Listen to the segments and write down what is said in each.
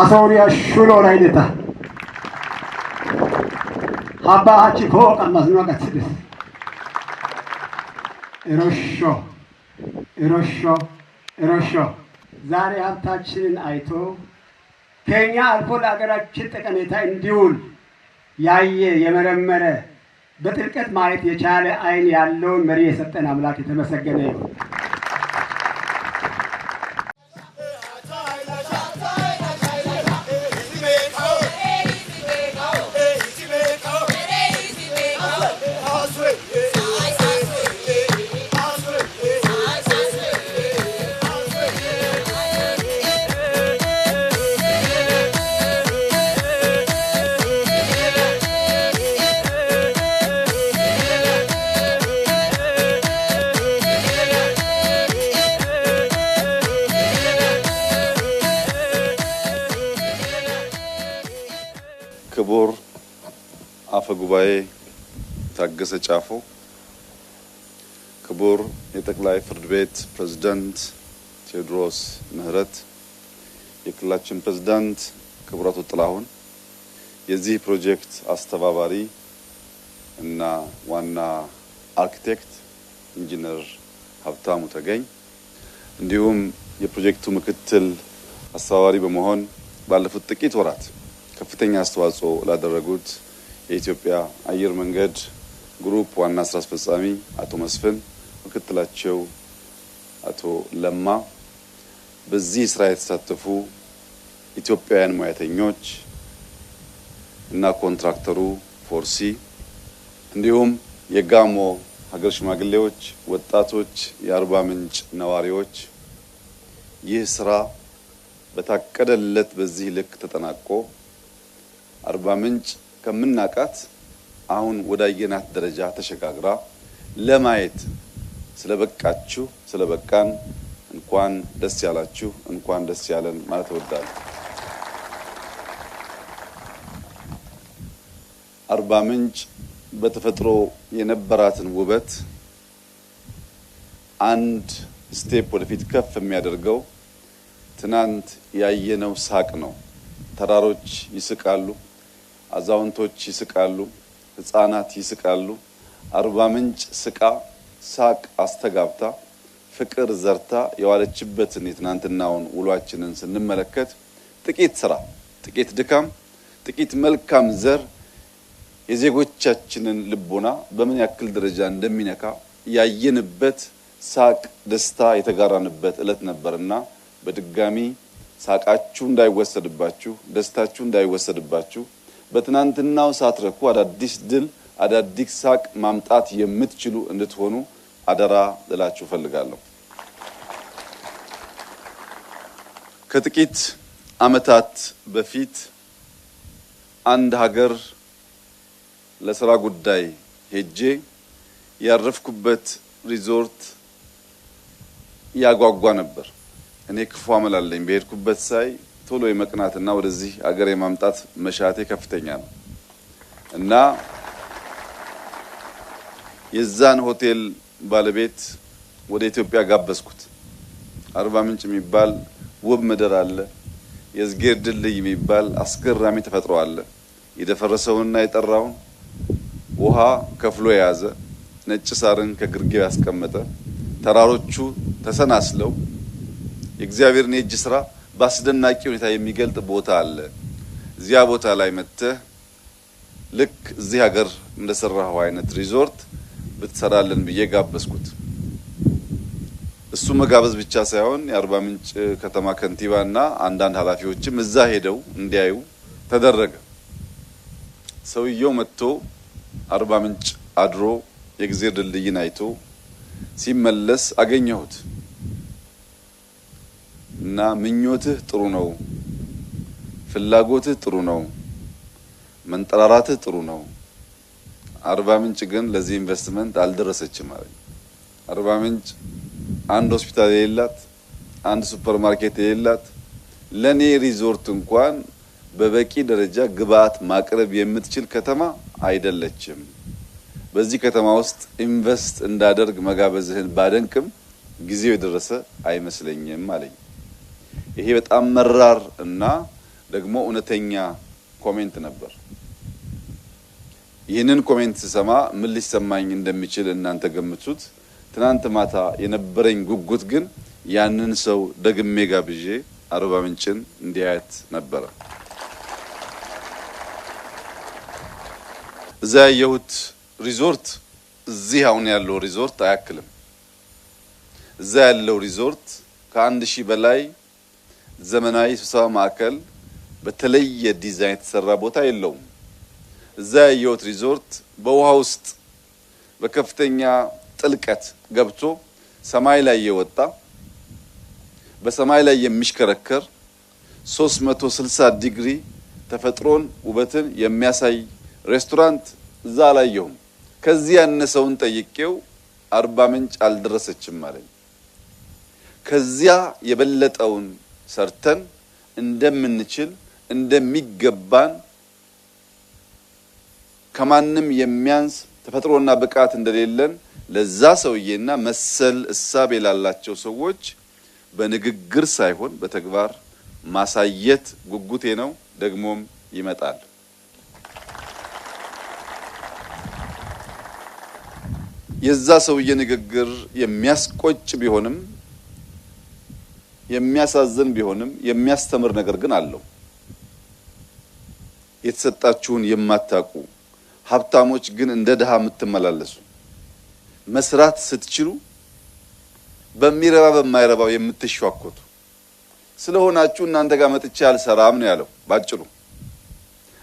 አሶሪያ ሹሎ ራይነታ አባ አቺኮ ቀማስኖ ቀትስ እሮሾ ዛሬ ሀብታችንን አይቶ ከኛ አልፎ ለሀገራችን ጠቀሜታ እንዲውል ያየ የመረመረ በጥልቀት ማየት የቻለ አይን ያለውን መሪ የሰጠን አምላክ የተመሰገነ ይሁን። ክቡር አፈ ጉባኤ ታገሰ ጫፎ፣ ክቡር የጠቅላይ ፍርድ ቤት ፕሬዝዳንት ቴዎድሮስ ምህረት፣ የክልላችን ፕሬዝዳንት ክቡር አቶ ጥላሁን፣ የዚህ ፕሮጀክት አስተባባሪ እና ዋና አርኪቴክት ኢንጂነር ሀብታሙ ተገኝ፣ እንዲሁም የፕሮጀክቱ ምክትል አስተባባሪ በመሆን ባለፉት ጥቂት ወራት ከፍተኛ አስተዋጽኦ ላደረጉት የኢትዮጵያ አየር መንገድ ግሩፕ ዋና ስራ አስፈጻሚ አቶ መስፍን፣ ምክትላቸው አቶ ለማ፣ በዚህ ስራ የተሳተፉ ኢትዮጵያውያን ሙያተኞች እና ኮንትራክተሩ ፎርሲ፣ እንዲሁም የጋሞ ሀገር ሽማግሌዎች፣ ወጣቶች፣ የአርባ ምንጭ ነዋሪዎች፣ ይህ ስራ በታቀደለት በዚህ ልክ ተጠናቆ አርባ ምንጭ ከምናቃት አሁን ወዳየናት ደረጃ ተሸጋግራ ለማየት ስለበቃችሁ ስለበቃን እንኳን ደስ ያላችሁ፣ እንኳን ደስ ያለን ማለት እወዳለሁ። አርባ ምንጭ በተፈጥሮ የነበራትን ውበት አንድ ስቴፕ ወደፊት ከፍ የሚያደርገው ትናንት ያየነው ሳቅ ነው። ተራሮች ይስቃሉ፣ አዛውንቶች ይስቃሉ፣ ህፃናት ይስቃሉ። አርባ ምንጭ ስቃ ሳቅ አስተጋብታ ፍቅር ዘርታ የዋለችበትን የትናንትናውን ውሏችንን ስንመለከት ጥቂት ስራ፣ ጥቂት ድካም፣ ጥቂት መልካም ዘር የዜጎቻችንን ልቦና በምን ያክል ደረጃ እንደሚነካ ያየንበት ሳቅ፣ ደስታ የተጋራንበት ዕለት ነበርና በድጋሚ ሳቃችሁ እንዳይወሰድባችሁ፣ ደስታችሁ እንዳይወሰድባችሁ በትናንትናው ሳትረኩ አዳዲስ ድል አዳዲስ ሳቅ ማምጣት የምትችሉ እንድትሆኑ አደራ ልላችሁ ፈልጋለሁ። ከጥቂት ዓመታት በፊት አንድ ሀገር ለስራ ጉዳይ ሄጄ ያረፍኩበት ሪዞርት ያጓጓ ነበር። እኔ ክፉ አመላለኝ በሄድኩበት ሳይ ቶሎ የመቅናትና ወደዚህ አገር የማምጣት መሻቴ ከፍተኛ ነው እና የዛን ሆቴል ባለቤት ወደ ኢትዮጵያ ጋበዝኩት። አርባ ምንጭ የሚባል ውብ ምድር አለ። የዝጌር ድልድይ የሚባል አስገራሚ ተፈጥሮ አለ። የደፈረሰውንና የጠራውን ውሃ ከፍሎ የያዘ፣ ነጭ ሳርን ከግርጌው ያስቀመጠ፣ ተራሮቹ ተሰናስለው የእግዚአብሔርን የእጅ ስራ በአስደናቂ ሁኔታ የሚገልጥ ቦታ አለ። እዚያ ቦታ ላይ መጥተህ ልክ እዚህ ሀገር እንደሰራው አይነት ሪዞርት ብትሰራልን ብዬ ጋበዝኩት። እሱ መጋበዝ ብቻ ሳይሆን የአርባ ምንጭ ከተማ ከንቲባና አንዳንድ ኃላፊዎችም እዛ ሄደው እንዲያዩ ተደረገ። ሰውየው መጥቶ አርባ ምንጭ አድሮ የእግዚአብሔር ድልድይን አይቶ ሲመለስ አገኘሁት እና ምኞትህ ጥሩ ነው፣ ፍላጎትህ ጥሩ ነው፣ መንጠራራትህ ጥሩ ነው። አርባ ምንጭ ግን ለዚህ ኢንቨስትመንት አልደረሰችም ማለት ነው። አርባ ምንጭ አንድ ሆስፒታል የሌላት፣ አንድ ሱፐርማርኬት የሌላት፣ ለኔ ሪዞርት እንኳን በበቂ ደረጃ ግብአት ማቅረብ የምትችል ከተማ አይደለችም። በዚህ ከተማ ውስጥ ኢንቨስት እንዳደርግ መጋበዝህን ባደንቅም ጊዜው የደረሰ አይመስለኝም አለኝ። ይሄ በጣም መራር እና ደግሞ እውነተኛ ኮሜንት ነበር። ይህንን ኮሜንት ስሰማ ምን ሊሰማኝ እንደሚችል እናንተ ገምቱት። ትናንት ማታ የነበረኝ ጉጉት ግን ያንን ሰው ደግሜ ጋብዤ አርባ ምንጭን እንዲያያት ነበረ። እዛ ያየሁት ሪዞርት እዚህ አሁን ያለው ሪዞርት አያክልም። እዛ ያለው ሪዞርት ከ1000 በላይ ዘመናዊ ስብሰባ ማዕከል በተለየ ዲዛይን የተሰራ ቦታ የለውም። እዛ ያየሁት ሪዞርት በውሃ ውስጥ በከፍተኛ ጥልቀት ገብቶ ሰማይ ላይ የወጣ በሰማይ ላይ የሚሽከረከር 360 ዲግሪ ተፈጥሮን ውበትን የሚያሳይ ሬስቶራንት እዛ አላየሁም። ከዚህ ያነሰውን ጠይቄው አርባ ምንጭ አልደረሰችም ማለት ከዚያ የበለጠውን ሰርተን እንደምንችል እንደሚገባን ከማንም የሚያንስ ተፈጥሮና ብቃት እንደሌለን ለዛ ሰውዬና መሰል እሳቤ ላላቸው ሰዎች በንግግር ሳይሆን በተግባር ማሳየት ጉጉቴ ነው። ደግሞም ይመጣል። የዛ ሰውዬ ንግግር የሚያስቆጭ ቢሆንም የሚያሳዝን ቢሆንም የሚያስተምር ነገር ግን አለው። የተሰጣችሁን የማታውቁ ሀብታሞች ግን እንደ ድሃ የምትመላለሱ መስራት ስትችሉ በሚረባ በማይረባው የምትሸዋኮቱ ስለሆናችሁ እናንተ ጋር መጥቼ አልሰራም ነው ያለው ባጭሩ።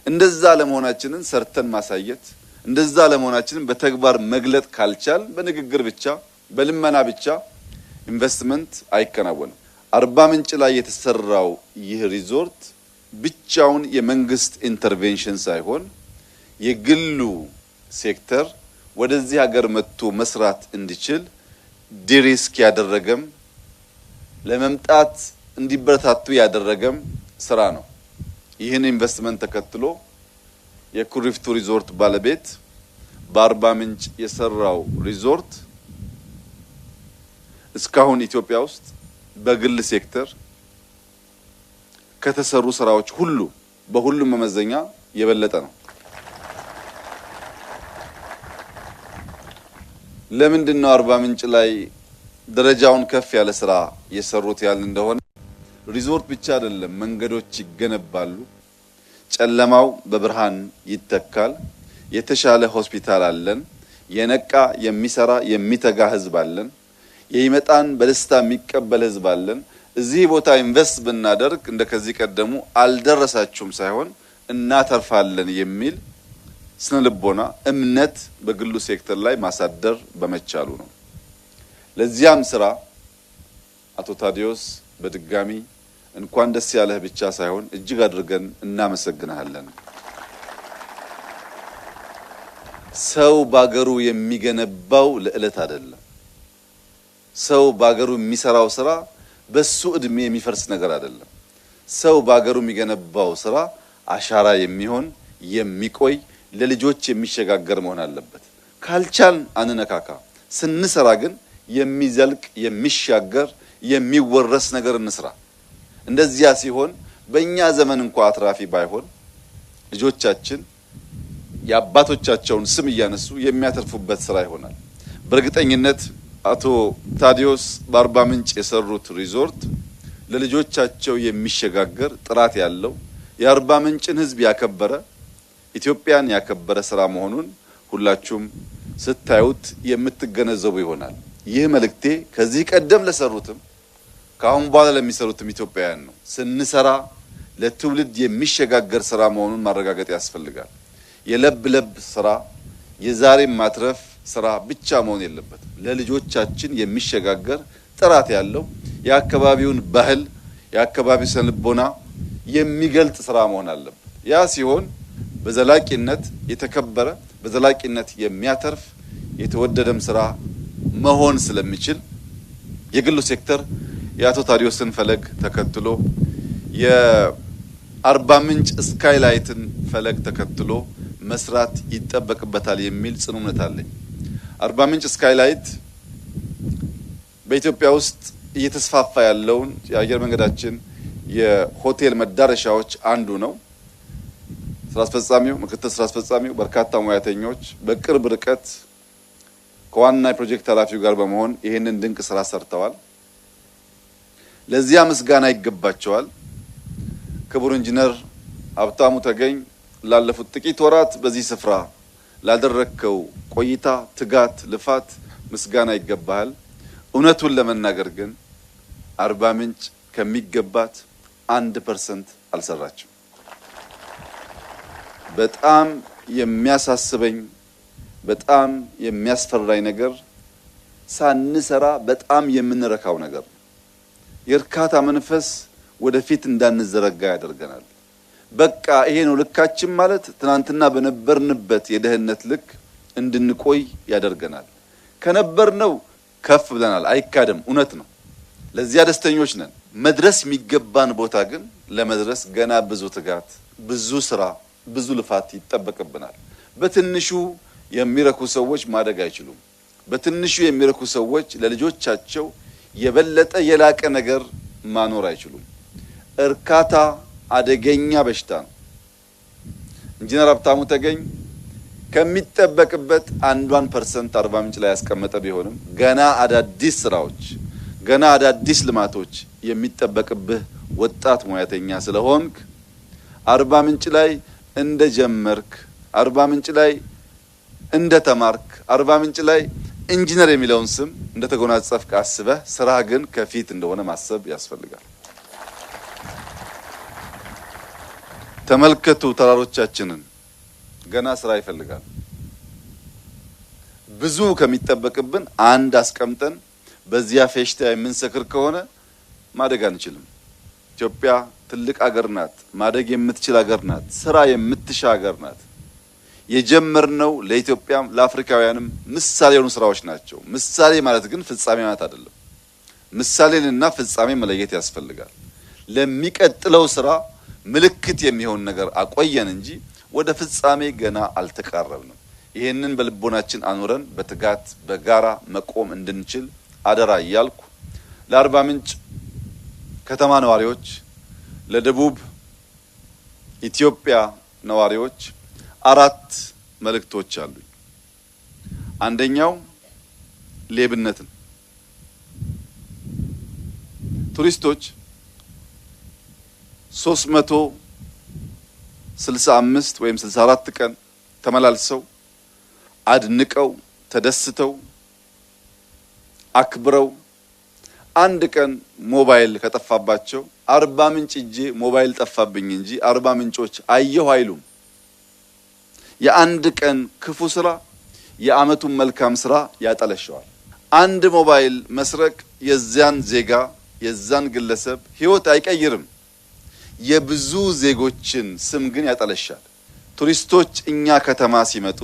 እንደዛ ለመሆናችንን ሰርተን ማሳየት እንደዛ ለመሆናችንን በተግባር መግለጥ ካልቻል በንግግር ብቻ በልመና ብቻ ኢንቨስትመንት አይከናወንም። አርባ ምንጭ ላይ የተሰራው ይህ ሪዞርት ብቻውን የመንግስት ኢንተርቬንሽን ሳይሆን የግሉ ሴክተር ወደዚህ ሀገር መጥቶ መስራት እንዲችል ዲሪስክ ያደረገም ለመምጣት እንዲበረታቱ ያደረገም ስራ ነው። ይህን ኢንቨስትመንት ተከትሎ የኩሪፍቱ ሪዞርት ባለቤት በአርባ ምንጭ የሰራው ሪዞርት እስካሁን ኢትዮጵያ ውስጥ በግል ሴክተር ከተሰሩ ስራዎች ሁሉ በሁሉም መመዘኛ የበለጠ ነው። ለምንድነው አርባ ምንጭ ላይ ደረጃውን ከፍ ያለ ስራ የሰሩት ያል እንደሆነ ሪዞርት ብቻ አይደለም፣ መንገዶች ይገነባሉ፣ ጨለማው በብርሃን ይተካል፣ የተሻለ ሆስፒታል አለን፣ የነቃ የሚሰራ የሚተጋ ህዝብ አለን፣ የይመጣን በደስታ የሚቀበል ህዝብ አለን። እዚህ ቦታ ኢንቨስት ብናደርግ እንደከዚህ ቀደሙ አልደረሳችሁም ሳይሆን እናተርፋለን የሚል ስነ ልቦና እምነት በግሉ ሴክተር ላይ ማሳደር በመቻሉ ነው። ለዚያም ስራ አቶ ታዲዮስ በድጋሚ እንኳን ደስ ያለህ ብቻ ሳይሆን እጅግ አድርገን እናመሰግናለን። ሰው ባገሩ የሚገነባው ለዕለት አይደለም። ሰው ባገሩ የሚሰራው ስራ በሱ እድሜ የሚፈርስ ነገር አይደለም። ሰው ባገሩ የሚገነባው ስራ አሻራ የሚሆን የሚቆይ ለልጆች የሚሸጋገር መሆን አለበት። ካልቻል አንነካካ። ስንሰራ ግን የሚዘልቅ የሚሻገር የሚወረስ ነገር እንስራ። እንደዚያ ሲሆን በእኛ ዘመን እንኳን አትራፊ ባይሆን ልጆቻችን የአባቶቻቸውን ስም እያነሱ የሚያተርፉበት ስራ ይሆናል። በእርግጠኝነት አቶ ታዲዮስ በአርባ ምንጭ የሰሩት ሪዞርት ለልጆቻቸው የሚሸጋገር ጥራት ያለው የአርባ ምንጭን ህዝብ ያከበረ ኢትዮጵያን ያከበረ ስራ መሆኑን ሁላችሁም ስታዩት የምትገነዘቡ ይሆናል። ይህ መልእክቴ ከዚህ ቀደም ለሰሩትም ካሁን በኋላ ለሚሰሩትም ኢትዮጵያውያን ነው። ስንሰራ ለትውልድ የሚሸጋገር ስራ መሆኑን ማረጋገጥ ያስፈልጋል። የለብ ለብ ስራ የዛሬ ማትረፍ ስራ ብቻ መሆን የለበትም። ለልጆቻችን የሚሸጋገር ጥራት ያለው የአካባቢውን ባህል የአካባቢው ስነልቦና የሚገልጽ ስራ መሆን አለበት። ያ ሲሆን በዘላቂነት የተከበረ በዘላቂነት የሚያተርፍ የተወደደም ስራ መሆን ስለሚችል የግሉ ሴክተር የአቶ ታዲዮስን ፈለግ ተከትሎ የአርባ ምንጭ ስካይላይትን ፈለግ ተከትሎ መስራት ይጠበቅበታል የሚል ጽኑ እምነት አለኝ። አርባ ምንጭ ስካይላይት በኢትዮጵያ ውስጥ እየተስፋፋ ያለውን የአየር መንገዳችን የሆቴል መዳረሻዎች አንዱ ነው። ስራ አስፈጻሚው፣ ምክትል ስራ አስፈጻሚው፣ በርካታ ሙያተኞች በቅርብ ርቀት ከዋና የፕሮጀክት ኃላፊው ጋር በመሆን ይህንን ድንቅ ስራ ሰርተዋል። ለዚያ ምስጋና ይገባቸዋል። ክቡር ኢንጂነር ሀብታሙ ተገኝ ላለፉት ጥቂት ወራት በዚህ ስፍራ ላደረከው ቆይታ፣ ትጋት፣ ልፋት ምስጋና ይገባሃል። እውነቱን ለመናገር ግን አርባ ምንጭ ከሚገባት 1% አልሰራችም። በጣም የሚያሳስበኝ በጣም የሚያስፈራኝ ነገር ሳንሰራ በጣም የምንረካው ነገር ነው። የእርካታ መንፈስ ወደፊት እንዳንዘረጋ ያደርገናል። በቃ ይሄ ነው ልካችን ማለት ትናንትና በነበርንበት የደህንነት ልክ እንድንቆይ ያደርገናል። ከነበርነው ከፍ ብለናል፣ አይካደም፣ እውነት ነው። ለዚያ ደስተኞች ነን። መድረስ የሚገባን ቦታ ግን ለመድረስ ገና ብዙ ትጋት፣ ብዙ ስራ፣ ብዙ ልፋት ይጠበቅብናል። በትንሹ የሚረኩ ሰዎች ማደግ አይችሉም። በትንሹ የሚረኩ ሰዎች ለልጆቻቸው የበለጠ የላቀ ነገር ማኖር አይችሉም። እርካታ አደገኛ በሽታ ነው። ኢንጂነር ሀብታሙ ተገኝ ከሚጠበቅበት 1% አርባ ምንጭ ላይ ያስቀመጠ ቢሆንም ገና አዳዲስ ስራዎች፣ ገና አዳዲስ ልማቶች የሚጠበቅብህ ወጣት ሙያተኛ ስለሆንክ አርባ ምንጭ ላይ እንደጀመርክ፣ አርባ ምንጭ ላይ እንደተማርክ፣ አርባ ምንጭ ላይ ኢንጂነር የሚለውን ስም እንደተጎናጸፍክ አስበህ ስራ ግን ከፊት እንደሆነ ማሰብ ያስፈልጋል። ተመልከቱ ተራሮቻችንን፣ ገና ስራ ይፈልጋል። ብዙ ከሚጠበቅብን አንድ አስቀምጠን በዚያ ፌሽታ የምንሰክር ከሆነ ማደግ አንችልም። ኢትዮጵያ ትልቅ ሀገር ናት፣ ማደግ የምትችል ሀገር ናት፣ ስራ የምትሻ ሀገር ናት። የጀመርነው ለኢትዮጵያም ለአፍሪካውያንም ምሳሌ የሆኑ ስራዎች ናቸው። ምሳሌ ማለት ግን ፍጻሜ ማለት አይደለም። ምሳሌንና ፍጻሜ መለየት ያስፈልጋል። ለሚቀጥለው ስራ ምልክት የሚሆን ነገር አቆየን እንጂ ወደ ፍጻሜ ገና አልተቃረብንም። ይህንን በልቦናችን አኑረን በትጋት በጋራ መቆም እንድንችል አደራ እያልኩ ለአርባ ምንጭ ከተማ ነዋሪዎች፣ ለደቡብ ኢትዮጵያ ነዋሪዎች 4 መልእክቶች አሉኝ። አንደኛው ሌብነትን ቱሪስቶች 365 ወይም 64 ቀን ተመላልሰው አድንቀው ተደስተው አክብረው አንድ ቀን ሞባይል ከጠፋባቸው አርባ ምንጭ እጄ ሞባይል ጠፋብኝ እንጂ አርባ ምንጮች አየሁ አይሉም። የአንድ ቀን ክፉ ስራ የአመቱን መልካም ስራ ያጠለሸዋል። አንድ ሞባይል መስረቅ የዚያን ዜጋ የዛን ግለሰብ ህይወት አይቀይርም። የብዙ ዜጎችን ስም ግን ያጠለሻል። ቱሪስቶች እኛ ከተማ ሲመጡ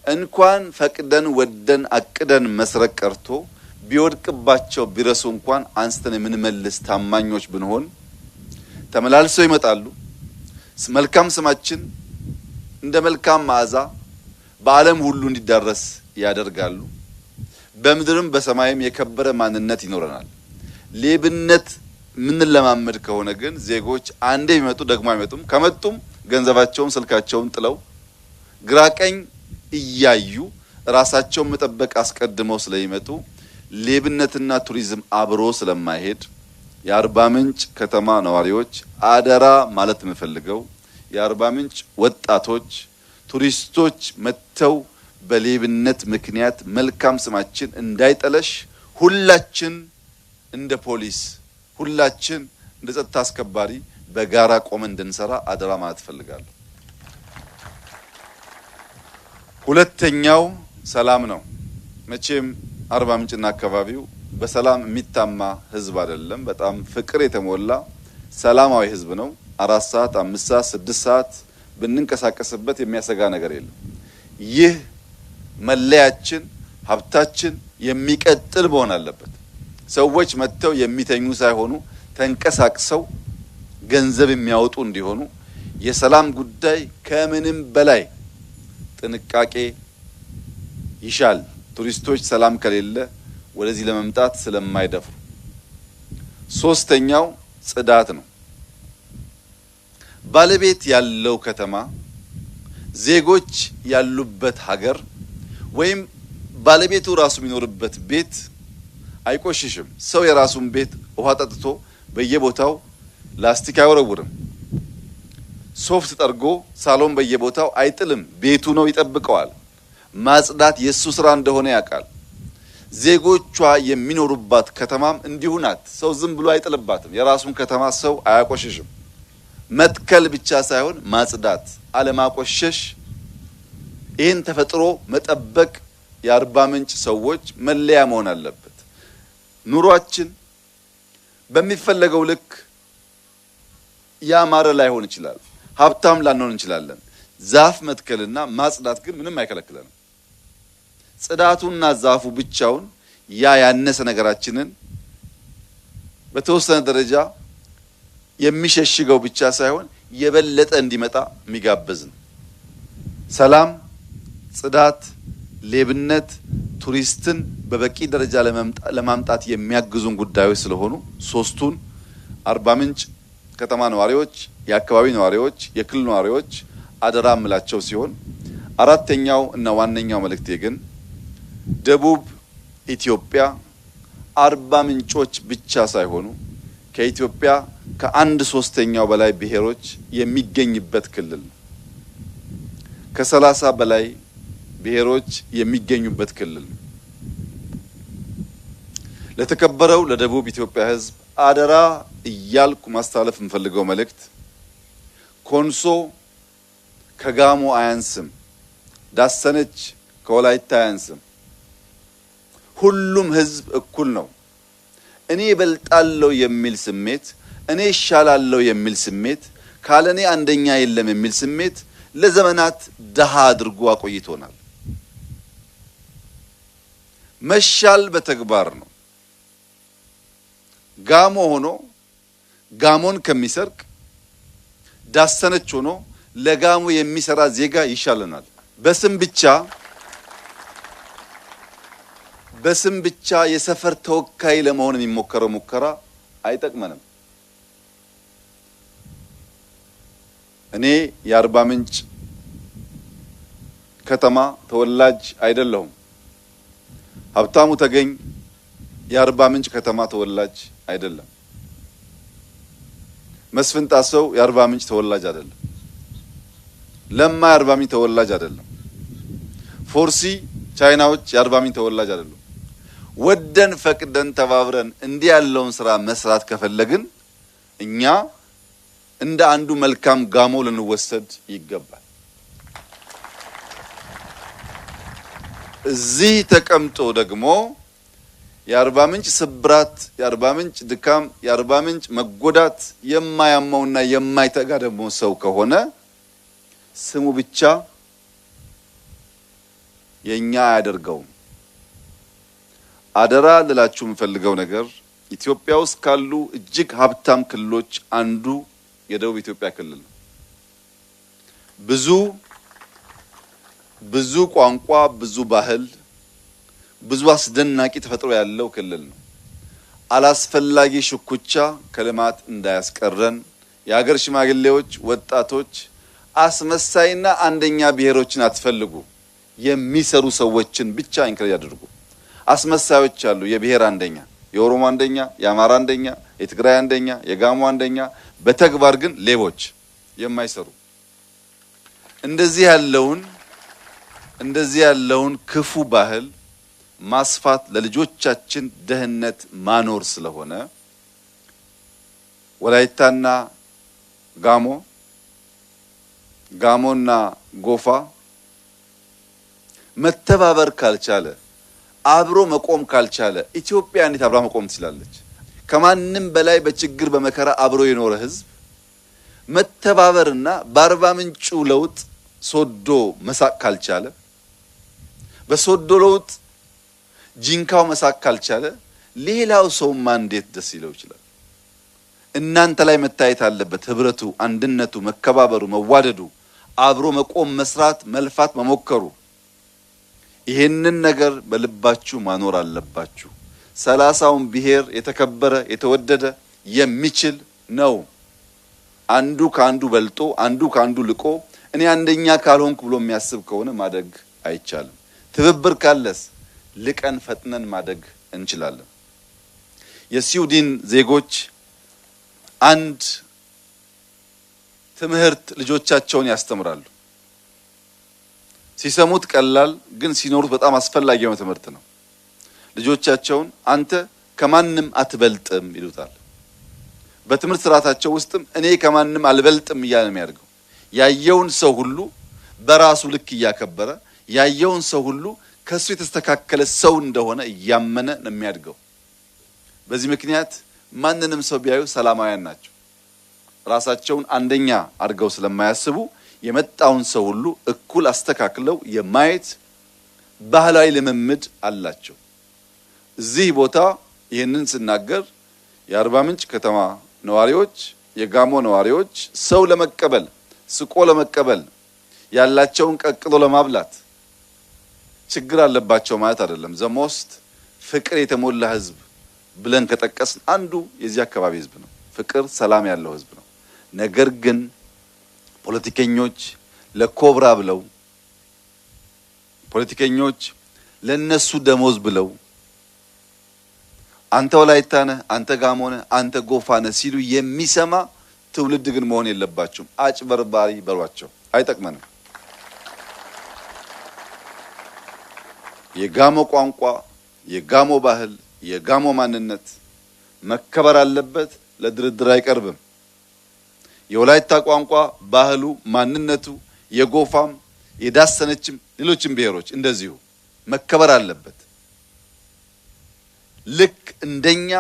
እንኳን ፈቅደን ወደን አቅደን መስረቅ ቀርቶ ቢወድቅባቸው ቢረሱ እንኳን አንስተን የምንመልስ ታማኞች ብንሆን ተመላልሰው ይመጣሉ። መልካም ስማችን እንደ መልካም መዓዛ በዓለም ሁሉ እንዲዳረስ ያደርጋሉ። በምድርም በሰማይም የከበረ ማንነት ይኖረናል። ሌብነት ምን ለማመድ ከሆነ ግን ዜጎች አንዴ ቢመጡ ደግሞ አይመጡም። ከመጡም ገንዘባቸውን ስልካቸውን ጥለው ግራቀኝ እያዩ ራሳቸውን መጠበቅ አስቀድመው ስለሚመጡ ሌብነትና ቱሪዝም አብሮ ስለማይሄድ የአርባ ምንጭ ከተማ ነዋሪዎች አደራ ማለት የምፈልገው የአርባ ምንጭ ወጣቶች ቱሪስቶች መተው በሌብነት ምክንያት መልካም ስማችን እንዳይጠለሽ ሁላችን እንደ ፖሊስ ሁላችን እንደ ጸጥታ አስከባሪ በጋራ ቆመን እንድንሰራ አደራ ማለት ፈልጋለሁ። ሁለተኛው ሰላም ነው። መቼም አርባ ምንጭና አካባቢው በሰላም የሚታማ ህዝብ አይደለም። በጣም ፍቅር የተሞላ ሰላማዊ ህዝብ ነው። 4 ሰዓት 5 ሰዓት 6 ሰዓት ብንንቀሳቀስበት የሚያሰጋ ነገር የለም። ይህ መለያችን ሀብታችን የሚቀጥል መሆን አለበት። ሰዎች መጥተው የሚተኙ ሳይሆኑ ተንቀሳቅሰው ገንዘብ የሚያወጡ እንዲሆኑ የሰላም ጉዳይ ከምንም በላይ ጥንቃቄ ይሻል። ቱሪስቶች ሰላም ከሌለ ወደዚህ ለመምጣት ስለማይደፍሩ። ሶስተኛው ጽዳት ነው። ባለቤት ያለው ከተማ ዜጎች ያሉበት ሀገር ወይም ባለቤቱ ራሱ የሚኖርበት ቤት አይቆሽሽም። ሰው የራሱን ቤት ውሃ ጠጥቶ በየቦታው ላስቲክ አይወረውርም። ሶፍት ጠርጎ ሳሎን በየቦታው አይጥልም። ቤቱ ነው ይጠብቀዋል። ማጽዳት የሱ ስራ እንደሆነ ያውቃል። ዜጎቿ የሚኖሩባት ከተማም እንዲሁ ናት። ሰው ዝም ብሎ አይጥልባትም። የራሱን ከተማ ሰው አያቆሽሽም። መትከል ብቻ ሳይሆን ማጽዳት፣ አለማቆሸሽ፣ ይህን ተፈጥሮ መጠበቅ የአርባ ምንጭ ሰዎች መለያ መሆን አለበት። ኑሯችን በሚፈለገው ልክ ያማረ ላይሆን ይችላል። ሀብታም ላንሆን እንችላለን። ዛፍ መትከልና ማጽዳት ግን ምንም አይከለክለንም። ጽዳቱና ዛፉ ብቻውን ያነሰ ነገራችንን በተወሰነ ደረጃ የሚሸሽገው ብቻ ሳይሆን የበለጠ እንዲመጣ የሚጋብዝ ነው። ሰላም፣ ጽዳት፣ ሌብነት ቱሪስትን በበቂ ደረጃ ለማምጣት የሚያግዙን ጉዳዮች ስለሆኑ ሶስቱን አርባ ምንጭ ከተማ ነዋሪዎች፣ የአካባቢ ነዋሪዎች፣ የክልል ነዋሪዎች አደራ ምላቸው ሲሆን አራተኛው እና ዋነኛው መልእክቴ ግን ደቡብ ኢትዮጵያ አርባ ምንጮች ብቻ ሳይሆኑ ከኢትዮጵያ ከአንድ ሶስተኛው በላይ ብሔሮች የሚገኝበት ክልል ነው። ከ30 በላይ ብሔሮች የሚገኙበት ክልል ነው። ለተከበረው ለደቡብ ኢትዮጵያ ሕዝብ አደራ እያልኩ ማስተላለፍ የምፈልገው መልእክት ኮንሶ ከጋሞ አያንስም፣ ዳሰነች ከወላይታ አያንስም። ሁሉም ሕዝብ እኩል ነው። እኔ እበልጣለሁ የሚል ስሜት፣ እኔ እሻላለሁ የሚል ስሜት፣ ካለኔ አንደኛ የለም የሚል ስሜት ለዘመናት ደሃ አድርጎ አቆይቶናል። መሻል በተግባር ነው። ጋሞ ሆኖ ጋሞን ከሚሰርቅ ዳሰነች ሆኖ ለጋሞ የሚሰራ ዜጋ ይሻለናል። በስም ብቻ የሰፈር ተወካይ ለመሆን የሚሞከረው ሙከራ አይጠቅመንም። እኔ የአርባ ምንጭ ከተማ ተወላጅ አይደለሁም። ሀብታሙ ተገኝ የአርባ ምንጭ ከተማ ተወላጅ አይደለም። መስፍን ጣሰው የአርባ ምንጭ ተወላጅ አይደለም። ለማ የአርባ ምንጭ ተወላጅ አይደለም። ፎርሲ ቻይናዎች የአርባ ምንጭ ተወላጅ አይደሉም። ወደን ፈቅደን ተባብረን እንዲህ ያለውን ስራ መስራት ከፈለግን እኛ እንደ አንዱ መልካም ጋሞ ልንወሰድ ይገባል። እዚህ ተቀምጦ ደግሞ የአርባ ምንጭ ስብራት፣ የአርባ ምንጭ ድካም፣ የአርባ ምንጭ መጎዳት የማያመውና የማይተጋ ደግሞ ሰው ከሆነ ስሙ ብቻ የኛ አያደርገውም። አደራ ልላችሁ የምፈልገው ነገር ኢትዮጵያ ውስጥ ካሉ እጅግ ሀብታም ክልሎች አንዱ የደቡብ ኢትዮጵያ ክልል ነው። ብዙ ቋንቋ፣ ብዙ ባህል፣ ብዙ አስደናቂ ተፈጥሮ ያለው ክልል ነው። አላስፈላጊ ሽኩቻ ከልማት እንዳያስቀረን የሀገር ሽማግሌዎች፣ ወጣቶች አስመሳይና አንደኛ ብሔሮችን አትፈልጉ። የሚሰሩ ሰዎችን ብቻ ኢንክሬጅ አድርጉ። አስመሳዮች አሉ። የብሔር አንደኛ፣ የኦሮሞ አንደኛ፣ የአማራ አንደኛ፣ የትግራይ አንደኛ፣ የጋሞ አንደኛ፣ በተግባር ግን ሌቦች የማይሰሩ እንደዚህ ያለውን ክፉ ባህል ማስፋት ለልጆቻችን ደህንነት ማኖር ስለሆነ ወላይታና ጋሞና ጎፋ መተባበር ካልቻለ አብሮ መቆም ካልቻለ ኢትዮጵያ እንዴት አብራ መቆም ትችላለች? ከማንም በላይ በችግር በመከራ አብሮ የኖረ ህዝብ መተባበርና በአርባ ምንጩ ለውጥ ሶዶ መሳቅ ካልቻለ፣ በሶዶ ለውጥ ጂንካው መሳቅ ካልቻለ ሌላው ሰውማ እንዴት ደስ ይለው ይችላል? እናንተ ላይ መታየት አለበት ህብረቱ፣ አንድነቱ፣ መከባበሩ፣ መዋደዱ፣ አብሮ መቆም፣ መስራት፣ መልፋት፣ መሞከሩ። ይሄንን ነገር በልባችሁ ማኖር አለባችሁ። 30ውን ብሔር የተከበረ የተወደደ የሚችል ነው። አንዱ ካንዱ በልጦ አንዱ ካንዱ ልቆ እኔ አንደኛ ካልሆንኩ ብሎ የሚያስብ ከሆነ ማደግ አይቻልም። ትብብር ካለስ ልቀን ፈጥነን ማደግ እንችላለን። የስዊድን ዜጎች አንድ ትምህርት ልጆቻቸውን ያስተምራሉ። ሲሰሙት ቀላል ግን ሲኖሩት በጣም አስፈላጊ የሆነ ትምህርት ነው። ልጆቻቸውን አንተ ከማንም አትበልጥም ይሉታል። በትምህርት ስርዓታቸው ውስጥም እኔ ከማንም አልበልጥም እያለ ነው የሚያደርገው። ያየውን ሰው ሁሉ በራሱ ልክ እያከበረ ያየውን ሰው ሁሉ ከሱ የተስተካከለ ሰው እንደሆነ እያመነ ነው የሚያድገው። በዚህ ምክንያት ማንንም ሰው ቢያዩ ሰላማውያን ናቸው። ራሳቸውን አንደኛ አድርገው ስለማያስቡ የመጣውን ሰው ሁሉ እኩል አስተካክለው የማየት ባህላዊ ልምምድ አላቸው። እዚህ ቦታ ይህንን ስናገር የአርባ ምንጭ ከተማ ነዋሪዎች፣ የጋሞ ነዋሪዎች ሰው ለመቀበል ስቆ ለመቀበል ያላቸውን ቀቅሎ ለማብላት ችግር አለባቸው ማለት አይደለም። ዘሞስት ፍቅር የተሞላ ህዝብ ብለን ከጠቀስን አንዱ የዚህ አካባቢ ህዝብ ነው። ፍቅር፣ ሰላም ያለው ህዝብ ነው። ነገር ግን ፖለቲከኞች ለኮብራ ብለው ፖለቲከኞች ለነሱ ደሞዝ ብለው አንተ ወላይታ ነህ፣ አንተ ጋሞ ነህ፣ አንተ ጎፋ ነህ ሲሉ የሚሰማ ትውልድ ግን መሆን የለባቸውም። አጭበርባሪ በሏቸው፣ አይጠቅመንም። የጋሞ ቋንቋ፣ የጋሞ ባህል፣ የጋሞ ማንነት መከበር አለበት፣ ለድርድር አይቀርብም። የወላይታ ቋንቋ፣ ባህሉ፣ ማንነቱ የጎፋም የዳሰነችም ሌሎችም ብሔሮች እንደዚሁ መከበር አለበት። ልክ እንደኛ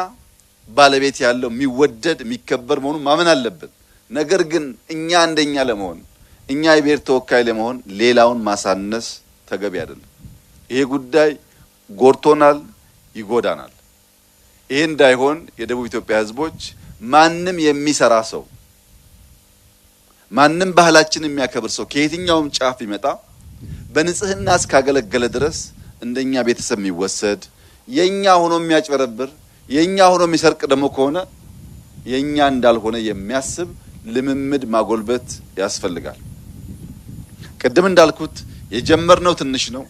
ባለቤት ያለው የሚወደድ የሚከበር መሆኑን ማመን አለብን። ነገር ግን እኛ እንደኛ ለመሆን እኛ የብሔር ተወካይ ለመሆን ሌላውን ማሳነስ ተገቢ አይደለም። ይሄ ጉዳይ ጎርቶናል፣ ይጎዳናል። ይሄ እንዳይሆን የደቡብ ኢትዮጵያ ህዝቦች ማንም የሚሰራ ሰው ማንም ባህላችን የሚያከብር ሰው ከየትኛውም ጫፍ ይመጣ በንጽህና እስካገለገለ ድረስ እንደኛ ቤተሰብ የሚወሰድ የኛ ሆኖ የሚያጭበረብር የኛ ሆኖ የሚሰርቅ ደግሞ ከሆነ የኛ እንዳልሆነ የሚያስብ ልምምድ ማጎልበት ያስፈልጋል። ቅድም እንዳልኩት የጀመርነው ትንሽ ነው፣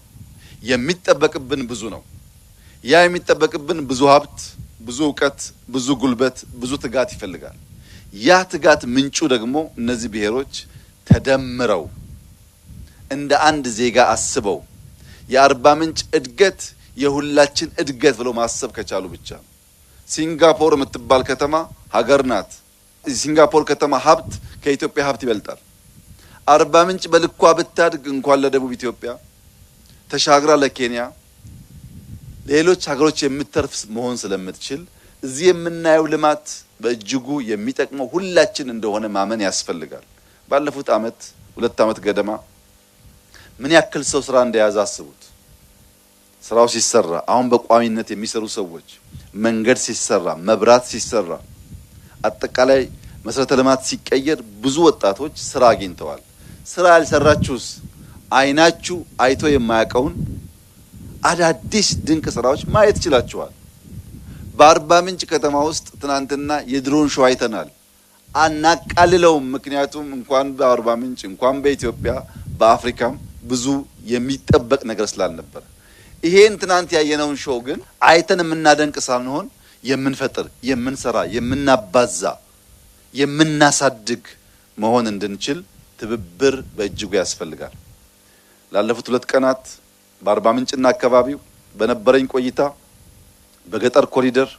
የሚጠበቅብን ብዙ ነው። ያ የሚጠበቅብን ብዙ ሀብት፣ ብዙ ዕውቀት፣ ብዙ ጉልበት፣ ብዙ ትጋት ይፈልጋል። ያ ትጋት ምንጩ ደግሞ እነዚህ ብሔሮች ተደምረው እንደ አንድ ዜጋ አስበው የአርባ ምንጭ እድገት የሁላችን እድገት ብሎ ማሰብ ከቻሉ ብቻ ነው። ሲንጋፖር የምትባል ከተማ ሀገር ናት። ሲንጋፖር ከተማ ሀብት ከኢትዮጵያ ሀብት ይበልጣል። አርባ ምንጭ በልኳ ብታድግ እንኳን ለደቡብ ኢትዮጵያ ተሻግራ ለኬንያ ሌሎች ሀገሮች የምትተርፍ መሆን ስለምትችል እዚህ የምናየው ልማት በእጅጉ የሚጠቅመው ሁላችን እንደሆነ ማመን ያስፈልጋል። ባለፉት አመት 2 አመት ገደማ ምን ያክል ሰው ስራ እንደያዘ አስቡት። ስራው ሲሰራ አሁን በቋሚነት የሚሰሩ ሰዎች፣ መንገድ ሲሰራ፣ መብራት ሲሰራ፣ አጠቃላይ መሰረተ ልማት ሲቀየር ብዙ ወጣቶች ስራ አግኝተዋል። ስራ ያልሰራችሁስ አይናችሁ አይቶ የማያውቀውን አዳዲስ ድንቅ ስራዎች ማየት ይችላችኋል። በአርባ ምንጭ ከተማ ውስጥ ትናንትና የድሮን ሾው አይተናል። አናቃልለውም። ምክንያቱም እንኳን በአርባ ምንጭ እንኳን በኢትዮጵያ በአፍሪካም ብዙ የሚጠበቅ ነገር ስላልነበረ ይሄን ትናንት ያየነውን ሾው ግን አይተን የምናደንቅ ሳንሆን የምንፈጥር፣ የምንሰራ፣ የምናባዛ፣ የምናሳድግ መሆን እንድንችል ትብብር በእጅጉ ያስፈልጋል። ላለፉት 2 ቀናት በአርባ ምንጭና አካባቢው በነበረኝ ቆይታ በገጠር ኮሪደር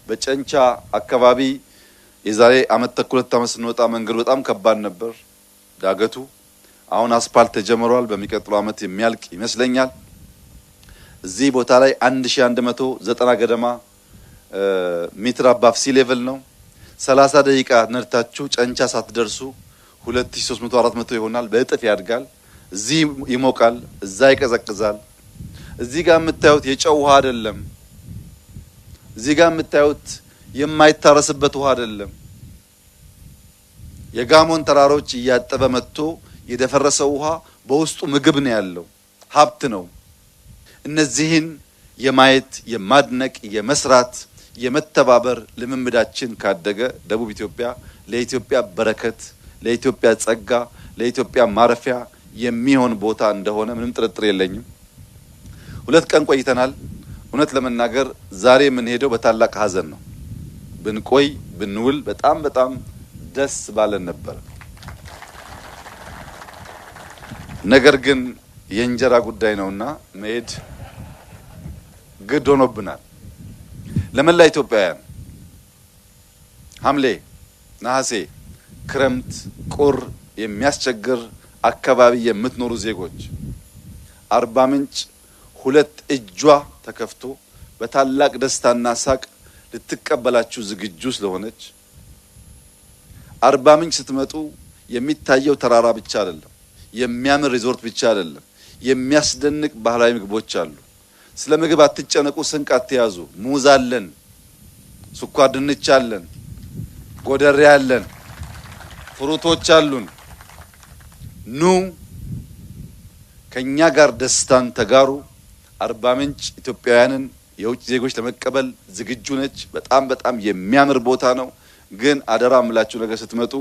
በጨንቻ አካባቢ የዛሬ አመት ተኩል 2 አመት ስንወጣ መንገዱ በጣም ከባድ ነበር፣ ዳገቱ። አሁን አስፓልት ተጀምሯል። በሚቀጥለው አመት የሚያልቅ ይመስለኛል። እዚህ ቦታ ላይ 1190 ገደማ ሜትር አባፍ ሲ ሌቭል ነው። 30 ደቂቃ ነድታችሁ ጨንቻ ሳትደርሱ 2300 400 ይሆናል። በእጥፍ ያድጋል። እዚህ ይሞቃል፣ እዛ ይቀዘቅዛል። እዚህ ጋር የምታዩት የጨው ውሃ አይደለም። እዚህ ጋር የምታዩት የማይታረስበት ውሃ አይደለም። የጋሞን ተራሮች እያጠበ መጥቶ የደፈረሰው ውሃ በውስጡ ምግብ ነው ያለው፣ ሀብት ነው። እነዚህን የማየት የማድነቅ የመስራት የመተባበር ልምምዳችን ካደገ ደቡብ ኢትዮጵያ ለኢትዮጵያ በረከት፣ ለኢትዮጵያ ጸጋ፣ ለኢትዮጵያ ማረፊያ የሚሆን ቦታ እንደሆነ ምንም ጥርጥር የለኝም። 2 ቀን ቆይተናል። እውነት ለመናገር ዛሬ የምንሄደው በታላቅ ሀዘን ነው። ብንቆይ ብንውል በጣም ደስ ባለን ነበር። ነገር ግን የእንጀራ ጉዳይ ነውና መሄድ ግድ ሆኖብናል። ለመላ ኢትዮጵያውያን ሐምሌ፣ ነሐሴ፣ ክረምት፣ ቁር የሚያስቸግር አካባቢ የምትኖሩ ዜጎች አርባ ምንጭ 2 እጇ ተከፍቶ በታላቅ ደስታና ሳቅ ልትቀበላችሁ ዝግጁ ስለሆነች አርባ ምንጭ ስትመጡ የሚታየው ተራራ ብቻ አይደለም፣ የሚያምር ሪዞርት ብቻ አይደለም፣ የሚያስደንቅ ባህላዊ ምግቦች አሉ። ስለ ምግብ አትጨነቁ፣ ስንቅ አትያዙ። ሙዝ አለን፣ ስኳር ድንች አለን፣ ጎደሬ አለን፣ ፍሩቶች አሉን። ኑ ከኛ ጋር ደስታን ተጋሩ። አርባ ምንጭ ኢትዮጵያውያንን የውጭ ዜጎች ለመቀበል ዝግጁ ነች። በጣም የሚያምር ቦታ ነው። ግን አደራ ምላችሁ ነገር ስትመጡ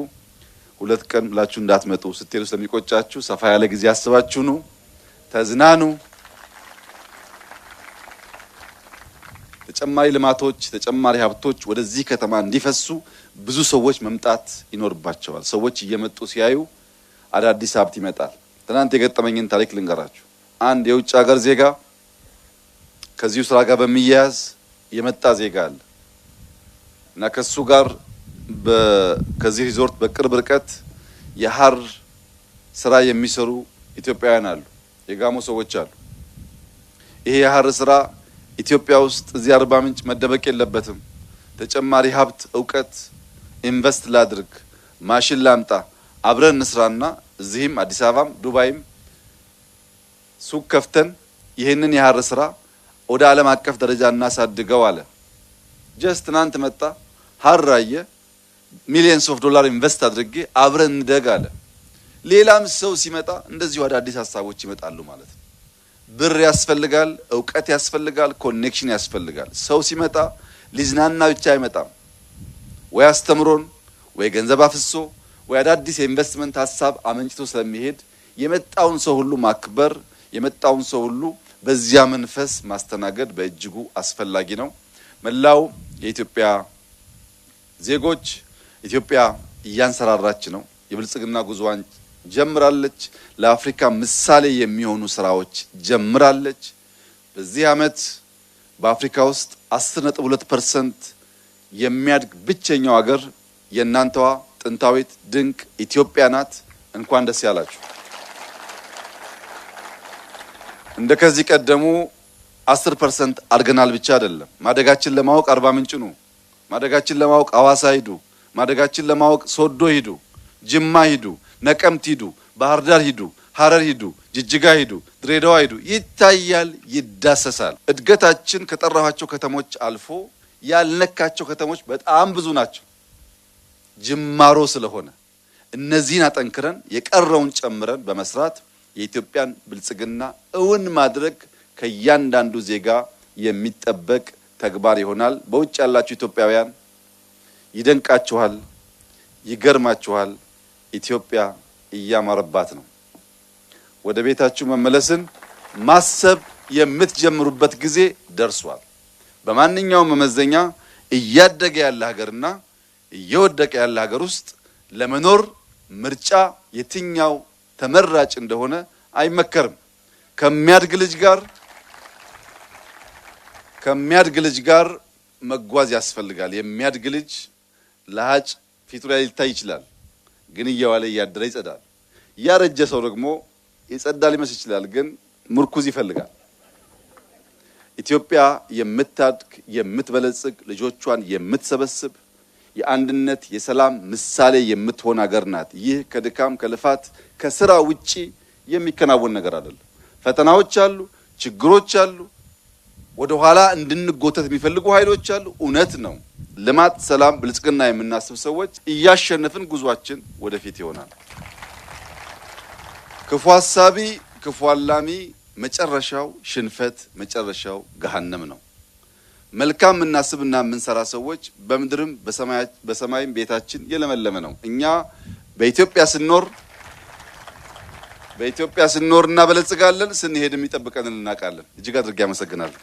2 ቀን ብላችሁ እንዳትመጡ። ስትሄዱ ስለሚቆጫችሁ ሰፋ ያለ ጊዜ አስባችሁ ኑ፣ ተዝናኑ። ተጨማሪ ልማቶች፣ ተጨማሪ ሀብቶች ወደዚህ ከተማ እንዲፈሱ ብዙ ሰዎች መምጣት ይኖርባቸዋል። ሰዎች እየመጡ ሲያዩ አዳዲስ ሀብት ይመጣል። ትናንት የገጠመኝን ታሪክ ልንገራችሁ። አንድ የውጭ ሀገር ዜጋ ከዚሁ ስራ ጋር በሚያያዝ የመጣ ዜጋ አለ እና ከሱ ጋር ከዚህ ሪዞርት በቅርብ ርቀት የሐር ስራ የሚሰሩ ኢትዮጵያውያን አሉ፣ የጋሞ ሰዎች አሉ። ይሄ የሐር ስራ ኢትዮጵያ ውስጥ እዚህ አርባ ምንጭ መደበቅ የለበትም። ተጨማሪ ሀብት፣ እውቀት ኢንቨስት ላድርግ፣ ማሽን ላምጣ፣ አብረን እንስራና እዚህም አዲስ አበባም ዱባይም ሱቅ ከፍተን ይህንን የሐር ስራ ወደ ዓለም አቀፍ ደረጃ እናሳድገው አለ። ጀስት ትናንት መጣ፣ ሐር አየ፣ ሚሊየንስ ኦፍ ዶላር ኢንቨስት አድርጌ አብረን እንደግ አለ። ሌላም ሰው ሲመጣ እንደዚሁ አዳዲስ ሀሳቦች ይመጣሉ ማለት ነው። ብር ያስፈልጋል፣ እውቀት ያስፈልጋል፣ ኮኔክሽን ያስፈልጋል። ሰው ሲመጣ ሊዝናና ብቻ አይመጣም። ወይ አስተምሮን፣ ወይ ገንዘብ አፍሶ፣ ወይ አዳዲስ የኢንቨስትመንት ሀሳብ አመንጭቶ ስለሚሄድ የመጣውን ሰው ሁሉ ማክበር፣ የመጣውን ሰው ሁሉ በዚያ መንፈስ ማስተናገድ በእጅጉ አስፈላጊ ነው። መላው የኢትዮጵያ ዜጎች ኢትዮጵያ እያንሰራራች ነው። የብልጽግና ጉዞዋን ጀምራለች። ለአፍሪካ ምሳሌ የሚሆኑ ስራዎች ጀምራለች። በዚህ አመት በአፍሪካ ውስጥ 10.2% የሚያድግ ብቸኛው ሀገር የእናንተዋ ጥንታዊት ድንቅ ኢትዮጵያ ናት። እንኳን ደስ ያላችሁ። እንደከዚህ ቀደሙ 10% አድገናል ብቻ አይደለም። ማደጋችን ለማወቅ አርባ ምንጭ ነው። ማደጋችን ለማወቅ አዋሳ ሂዱ። ማደጋችን ለማወቅ ሶዶ ሂዱ፣ ጅማ ሂዱ፣ ነቀምት ሂዱ፣ ባህር ዳር ሂዱ፣ ሐረር ሂዱ፣ ጅጅጋ ሂዱ፣ ድሬዳዋ ሂዱ። ይታያል፣ ይዳሰሳል። እድገታችን ከጠራኋቸው ከተሞች አልፎ ያልነካቸው ከተሞች በጣም ብዙ ናቸው። ጅማሮ ስለሆነ እነዚህን አጠንክረን የቀረውን ጨምረን በመስራት የኢትዮጵያን ብልጽግና እውን ማድረግ ከእያንዳንዱ ዜጋ የሚጠበቅ ተግባር ይሆናል። በውጭ ያላችሁ ኢትዮጵያውያን ይደንቃችኋል፣ ይገርማችኋል። ኢትዮጵያ እያማረባት ነው። ወደ ቤታችሁ መመለስን ማሰብ የምትጀምሩበት ጊዜ ደርሷል። በማንኛውም መመዘኛ እያደገ ያለ ሀገርና እየወደቀ ያለ ሀገር ውስጥ ለመኖር ምርጫ የትኛው ተመራጭ እንደሆነ አይመከርም። ከሚያድግ ልጅ ጋር መጓዝ ያስፈልጋል። የሚያድግ ልጅ ለሀጭ ፊቱ ላይ ሊታይ ይችላል፣ ግን እየዋለ እያደረ ይጸዳል። ያረጀ ሰው ደግሞ ይጸዳ ሊመስል ይችላል፣ ግን ምርኩዝ ይፈልጋል። ኢትዮጵያ የምታድግ የምትበለጽግ ልጆቿን የምትሰበስብ የአንድነት የሰላም ምሳሌ የምትሆን ሀገር ናት። ይህ ከድካም ከልፋት ከስራ ውጪ የሚከናወን ነገር አይደለም። ፈተናዎች አሉ፣ ችግሮች አሉ፣ ወደ ኋላ እንድንጎተት የሚፈልጉ ኃይሎች አሉ። እውነት ነው። ልማት፣ ሰላም፣ ብልጽግና የምናስብ ሰዎች እያሸነፍን ጉዟችን ወደፊት ይሆናል። ክፉ ሐሳቢ፣ ክፉ አላሚ መጨረሻው ሽንፈት፣ መጨረሻው ገሃነም ነው። መልካም እናስብና የምንሰራ ሰዎች በምድርም በሰማይም ቤታችን የለመለመ ነው። እኛ በኢትዮጵያ ስንኖር እናበለጽጋለን፣ ስንሄድም ይጠብቀናል እናውቃለን። እጅግ አድርጌ አመሰግናለሁ።